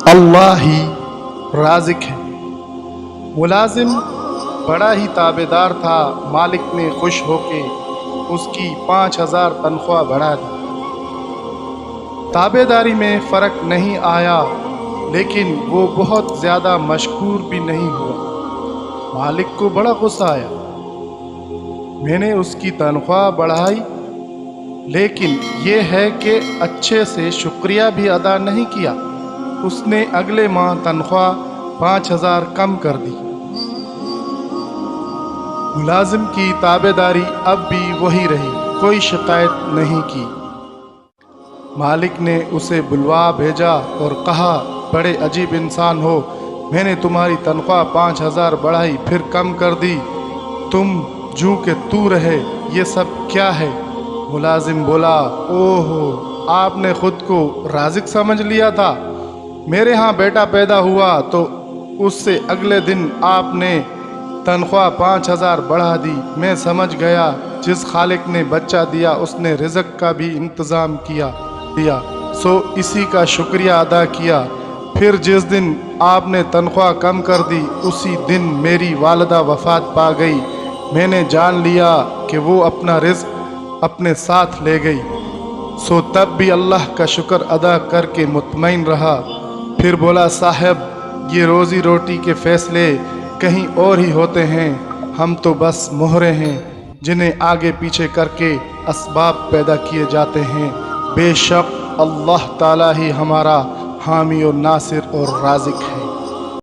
اللہ ہی رازق ہے۔ ملازم بڑا ہی تابعدار تھا، مالک نے خوش ہو کے اس کی 5,000 تنخواہ بڑھا دی۔ تابعداری میں فرق نہیں آیا، لیکن وہ بہت زیادہ مشکور بھی نہیں ہوا۔ مالک کو بڑا غصہ آیا، میں نے اس کی تنخواہ بڑھائی، لیکن یہ ہے کہ اچھے سے شکریہ بھی ادا نہیں کیا۔ اس نے اگلے ماہ تنخواہ 5,000 کم کر دی۔ ملازم کی تابعداری اب بھی وہی رہی، کوئی شکایت نہیں کی۔ مالک نے اسے بلوا بھیجا اور کہا، بڑے عجیب انسان ہو، میں نے تمہاری تنخواہ 5,000 بڑھائی پھر کم کر دی، تم جوں کہ تو رہے، یہ سب کیا ہے؟ ملازم بولا، اوہو، آپ نے خود کو رازق سمجھ لیا تھا۔ میرے ہاں بیٹا پیدا ہوا تو اس سے اگلے دن آپ نے تنخواہ 5,000 بڑھا دی۔ میں سمجھ گیا جس خالق نے بچہ دیا اس نے رزق کا بھی انتظام دیا، سو اسی کا شکریہ ادا کیا۔ پھر جس دن آپ نے تنخواہ کم کر دی اسی دن میری والدہ وفات پا گئی۔ میں نے جان لیا کہ وہ اپنا رزق اپنے ساتھ لے گئی، سو تب بھی اللہ کا شکر ادا کر کے مطمئن رہا۔ پھر بولا، صاحب، یہ روزی روٹی کے فیصلے کہیں اور ہی ہوتے ہیں، ہم تو بس مہرے ہیں جنہیں آگے پیچھے کر کے اسباب پیدا کیے جاتے ہیں۔ بے شک اللہ تعالیٰ ہی ہمارا حامی اور ناصر اور رازق ہے۔